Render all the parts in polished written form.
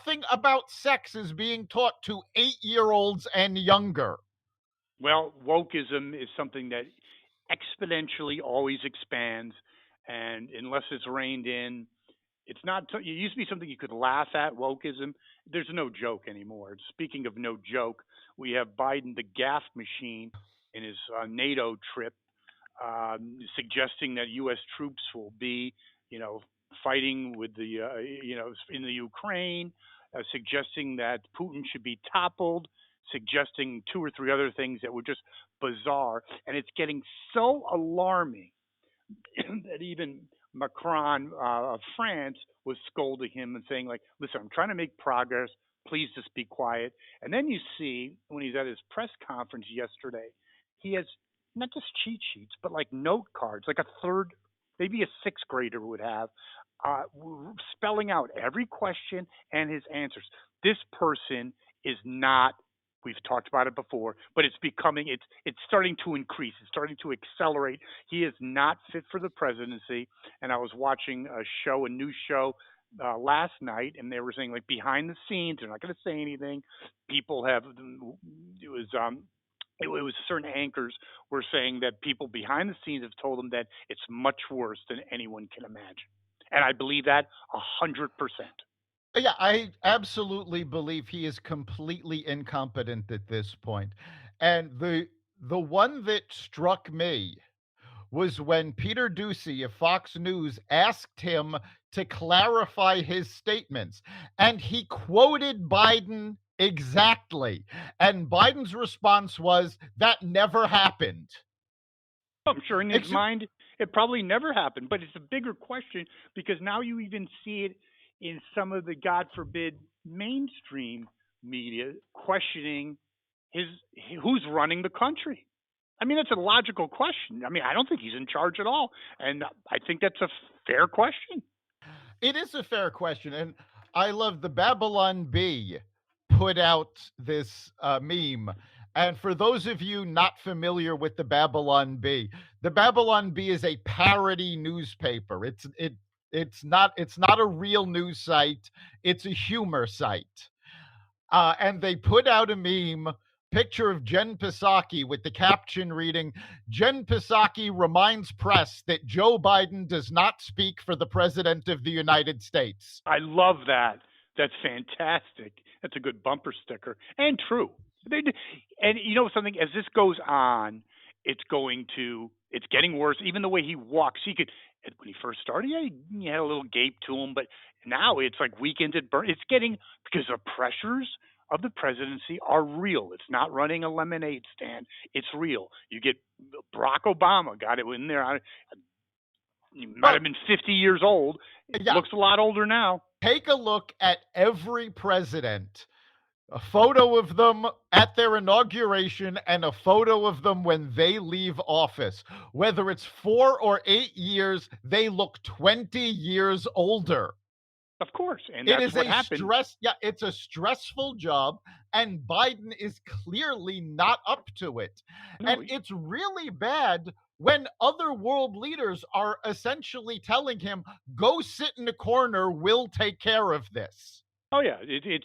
nothing about sex is being taught to 8-year-olds and younger. Well, wokeism is something that exponentially always expands, and unless it's reined in, it's not. It used to be something you could laugh at. Wokeism. There's no joke anymore. Speaking of no joke, we have Biden, the gaff machine, in his NATO trip, suggesting that U.S. troops will be, you know, fighting with the, in the Ukraine, suggesting that Putin should be toppled, suggesting two or three other things that were just bizarre, and it's getting so alarming that even Macron of France was scolding him and saying, like, listen, I'm trying to make progress. Please just be quiet. And then you see when he's at his press conference yesterday, he has not just cheat sheets, but like note cards, like a third, maybe a sixth grader would have, spelling out every question and his answers. This person is not. We've talked about it before, but it's starting to increase. It's starting to accelerate. He is not fit for the presidency. And I was watching a news show last night, and they were saying, like, behind the scenes, they're not going to say anything. People have it was certain anchors were saying that people behind the scenes have told them that it's much worse than anyone can imagine, and I believe that 100%. Yeah, I absolutely believe he is completely incompetent at this point. And the one that struck me was when Peter Ducey of Fox News asked him to clarify his statements. And he quoted Biden exactly. And Biden's response was, that never happened. I'm sure in his mind it probably never happened, but it's a bigger question because now you even see it in some of the, God forbid, mainstream media questioning his who's running the country. I mean, that's a logical question. I mean, I don't think he's in charge at all, and I think that's a fair question. It is a fair question. And I love the Babylon Bee put out this meme. And for those of you not familiar with the Babylon Bee is a parody newspaper. It's not a real news site. It's a humor site. And they put out a meme picture of Jen Psaki with the caption reading, Jen Psaki reminds press that Joe Biden does not speak for the president of the United States. I love that. That's fantastic. That's a good bumper sticker and true. And you know something? As this goes on, it's getting worse. Even the way he walks, when he first started, yeah, he had a little gape to him, but now it's like weekends at Burn. It's getting because the pressures of the presidency are real. It's not running a lemonade stand. It's real. You get Barack Obama got it in there. He might have been 50 years old. Yeah. Looks a lot older now. Take a look at every president, a photo of them at their inauguration and a photo of them when they leave office. Whether it's 4 or 8 years, they look 20 years older. Of course, and that's what happened. It's a stressful job, and Biden is clearly not up to it. No, and it's really bad when other world leaders are essentially telling him, go sit in the corner, we'll take care of this. Oh yeah, it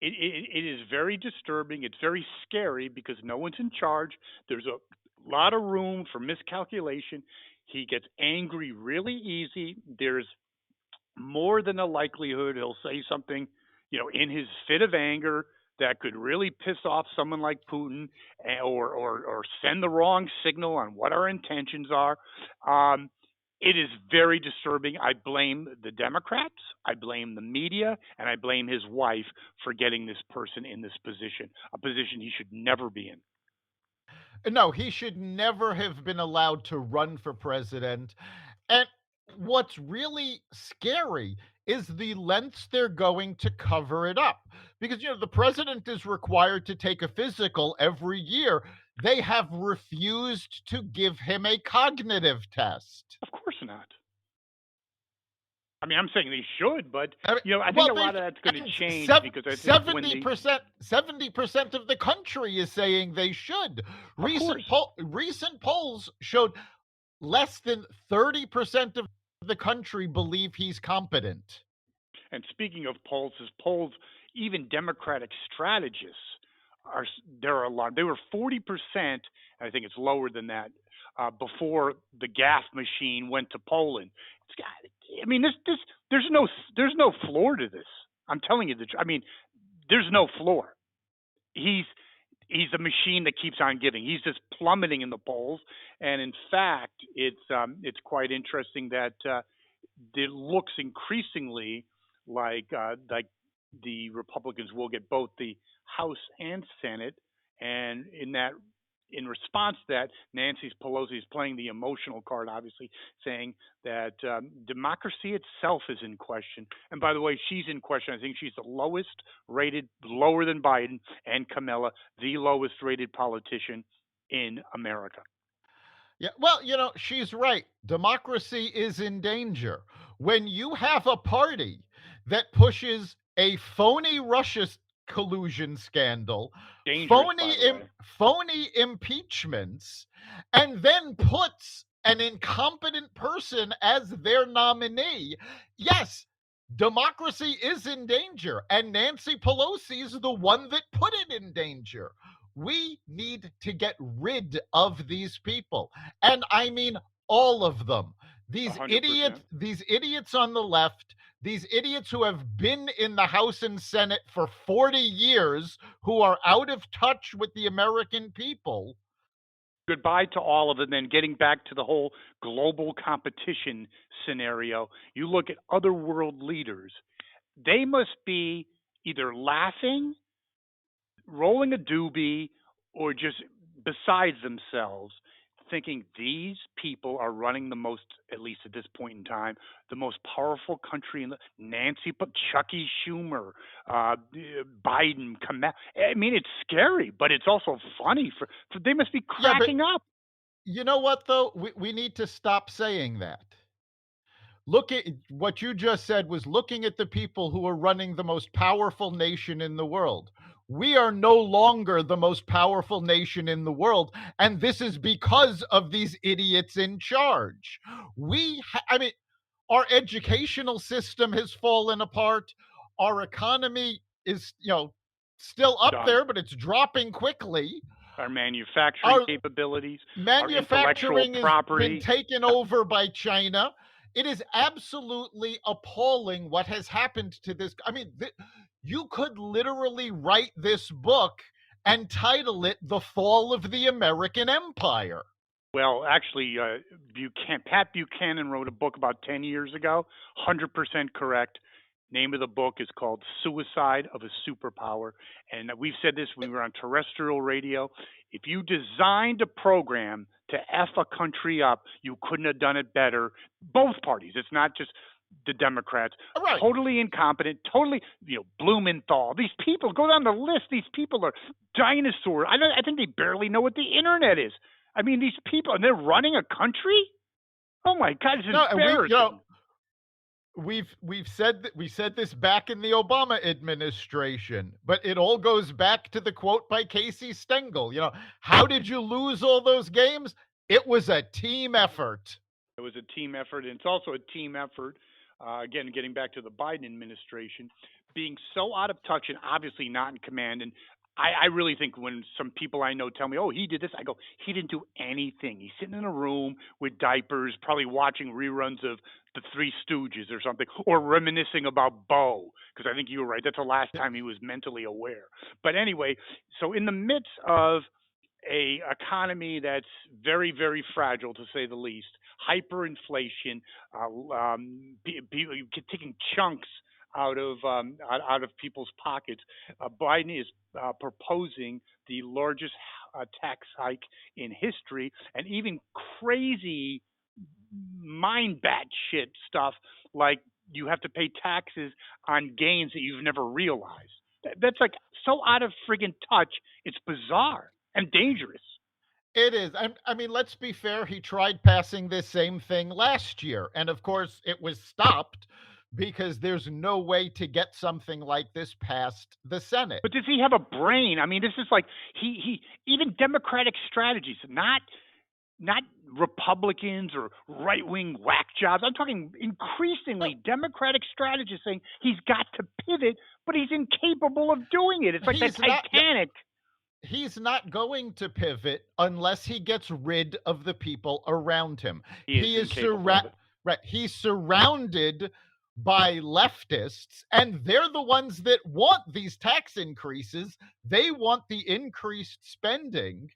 is very disturbing. It's very scary because no one's in charge. There's a lot of room for miscalculation. He gets angry really easy. There's more than a likelihood he'll say something, in his fit of anger that could really piss off someone like Putin, or send the wrong signal on what our intentions are. It is very disturbing. I blame the Democrats, I blame the media, and I blame his wife for getting this person in this position, a position he should never be in. No, he should never have been allowed to run for president. And what's really scary is the lengths they're going to cover it up. Because, the president is required to take a physical every year. They have refused to give him a cognitive test. Of course not. I mean, I'm saying they should, but I think a lot of that's going to change because I think 70% of the country is saying they should. Recent polls showed less than 30% of the country believe he's competent. And speaking of polls, as polls, even Democratic strategists are there are a lot. They were 40%. I think it's lower than that before the gaff machine went to Poland. I mean, this there's no floor to this. I'm telling you the. I mean, there's no floor. He's he's a machine that keeps on giving. He's just plummeting in the polls, and in fact, it's quite interesting that it looks increasingly like the Republicans will get both the House and Senate, and in response to that, Nancy Pelosi is playing the emotional card, obviously, saying that democracy itself is in question. And by the way, she's in question. I think she's the lowest rated, lower than Biden and Kamala, the lowest rated politician in America. Yeah, well, she's right. Democracy is in danger. When you have a party that pushes a phony Russia collusion scandal, Dangerous, by the way. phony impeachments, and then puts an incompetent person as their nominee, yes, democracy is in danger. And Nancy Pelosi is the one that put it in danger. We need to get rid of these people. And I mean all of them. These 100%. idiots on the left, these idiots who have been in the House and Senate for 40 years, who are out of touch with the American people. Goodbye to all of them. Then getting back to the whole global competition scenario, you look at other world leaders, they must be either laughing, rolling a doobie, or just besides themselves, thinking these people are running the most, at least at this point in time, the most powerful country in the Nancy, Chucky Schumer, Biden, Kamala. I mean, it's scary, but it's also funny. For they must be Yeah, but cracking up. you know what, though? We need to stop saying that. Look at what you just said was looking at the people who are running the most powerful nation in the world. We are no longer the most powerful nation in the world. And this is because of these idiots in charge. I mean, our educational system has fallen apart. Our economy is, still up Done. there, but it's dropping quickly. Our manufacturing Our capabilities, our intellectual manufacturing has been property. taken over by China. It is absolutely appalling what has happened to this. I mean, you could literally write this book and title it The Fall of the American Empire. Well, actually, Pat Buchanan wrote a book about 10 years ago. 100% correct. Name of the book is called Suicide of a Superpower. And we've said this when we were on terrestrial radio. If you designed a program to F a country up, you couldn't have done it better. Both parties. It's not just the Democrats. Right. Totally incompetent, totally, Blumenthal. These people, go down the list. These people are dinosaurs. I think they barely know what the internet is. I mean, these people, and they're running a country? Oh my God, it's No, and embarrassing. we said this back in the Obama administration, but it all goes back to the quote by Casey Stengel. How did you lose all those games? It was a team effort. It was a team effort, and it's also a team effort. Again, getting back to the Biden administration, being so out of touch and obviously not in command. And I really think when some people I know tell me, "Oh, he did this," I go, "He didn't do anything. He's sitting in a room with diapers, probably watching reruns of The Three Stooges or something, or reminiscing about Bo." Because I think you were right. That's the last time he was mentally aware. But anyway, so in the midst of a economy that's very, very fragile to say the least, hyperinflation, taking chunks out of people's pockets. Biden is proposing the largest tax hike in history, and even crazy mind bat shit stuff like you have to pay taxes on gains that you've never realized. That's like so out of friggin' touch. It's bizarre and dangerous. It is. I mean, let's be fair. He tried passing this same thing last year. And of course, it was stopped because there's no way to get something like this past the Senate. But does he have a brain? I mean, this is like he even Democratic strategies, not not Republicans or right wing whack jobs. I'm talking No, increasingly Democratic strategists saying he's got to pivot, but he's incapable of doing it. It's like the he's not. Yeah, Titanic. he's not going to pivot unless he gets rid of the people around him. He is He is incapable of it. right. He's surrounded by leftists, and they're the ones that want these tax increases. They want the increased spending,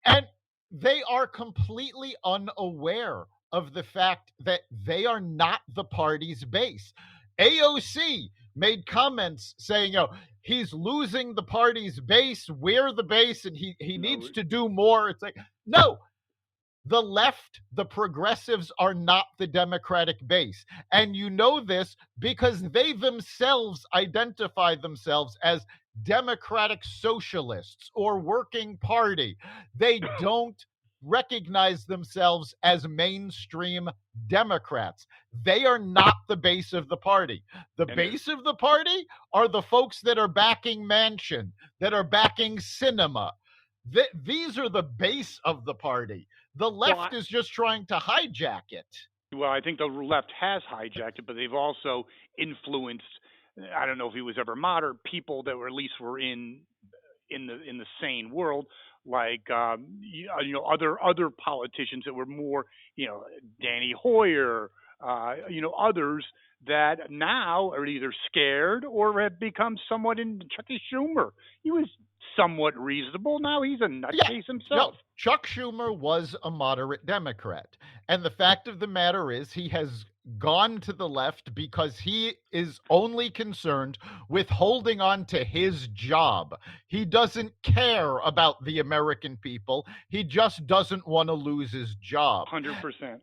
and they are completely unaware of the fact that they are not the party's base. AOC made comments saying, he's losing the party's base, we're the base, and he needs No, to do more. It's like, no, the left, the progressives are not the Democratic base. And you know this because they themselves identify themselves as Democratic socialists or working party. They don't recognize themselves as mainstream Democrats. They are not the base of the party. The and base of the party are the folks that are backing Manchin, that are backing cinema. These are the base of the party. The well, left is just trying to hijack it. I think the left has hijacked it, but they've also influenced. I don't know if he was ever moderate people that were at least were in the sane world, like other politicians that were more Danny Hoyer, others that now are either scared or have become somewhat in Chucky Schumer. He was somewhat reasonable. Now he's a Yeah. nutcase No, himself. Chuck Schumer was a moderate Democrat. And the fact of the matter is, he has gone to the left because he is only concerned with holding on to his job. He doesn't care about the American people. He just doesn't want to lose his job. 100%.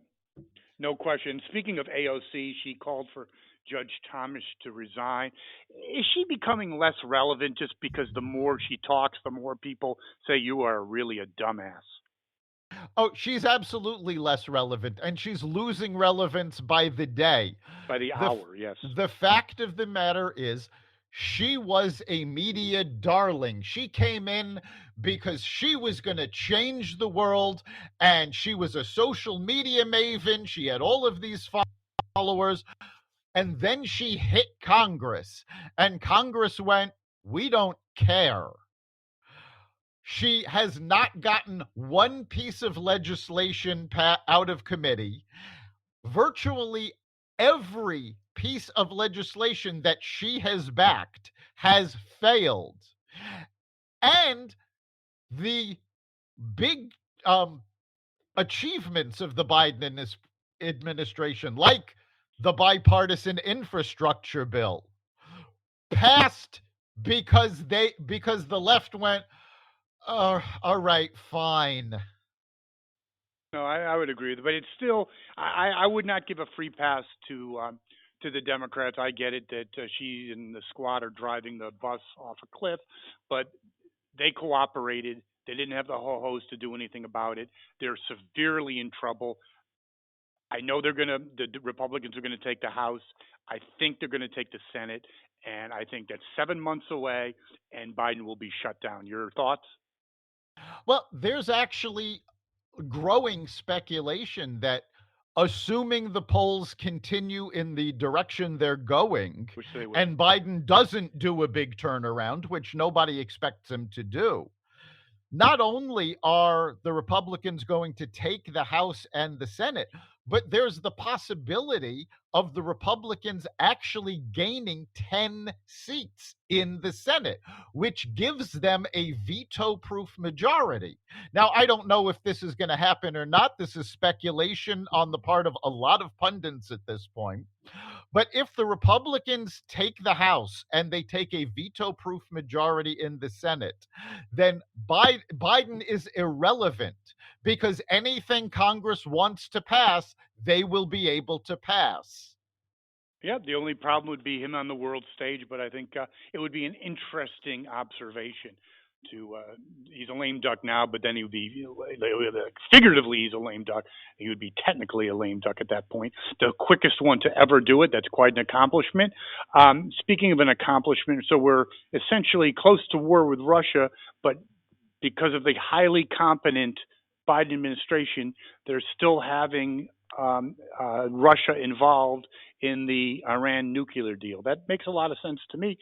No question. Speaking of AOC, she called for Judge Thomas to resign. Is she becoming less relevant just because the more she talks, the more people say you are really a dumbass Oh, she's absolutely less relevant, and she's losing relevance by the day. by the The hour? Yes. the fact of the matter is, she was a media darling. She came in because she was going to change the world, and she was a social media maven. She had all of these followers, and then she hit Congress, and Congress went, "We don't care." She has not gotten one piece of legislation out of committee. Virtually every piece of legislation that she has backed has failed. And the big achievements of the Biden administration, like the bipartisan infrastructure bill, passed because the left went, all right, fine. No, I would agree with it, but it's still I would not give a free pass to the Democrats. I get it that she and the squad are driving the bus off a cliff, but they cooperated. They didn't have the whole host to do anything about it. They're severely in trouble. I know the Republicans are gonna take the House. I think they're gonna take the Senate, and I think that's 7 months away, and Biden will be shut down. Your thoughts? Well, there's actually growing speculation that, assuming the polls continue in the direction they're going Which they will. and Biden doesn't do a big turnaround, which nobody expects him to do, not only are the Republicans going to take the House and the Senate, but there's the possibility of the Republicans actually gaining 10 seats in the Senate, which gives them a veto proof majority. Now, I don't know if this is going to happen or not. This is speculation on the part of a lot of pundits at this point. But if the Republicans take the House and they take a veto proof majority in the Senate, then Biden is irrelevant because anything Congress wants to pass, they will be able to pass. Yeah, the only problem would be him on the world stage, but I think it would be an interesting observation. He's a lame duck now, but then he would be figuratively he's a lame duck. He would be technically a lame duck at that point. The quickest one to ever do it. That's quite an accomplishment. Speaking of an accomplishment, so we're essentially close to war with Russia, but because of the highly competent Biden administration, they're still having Russia involved in the Iran nuclear deal. That makes a lot of sense to me.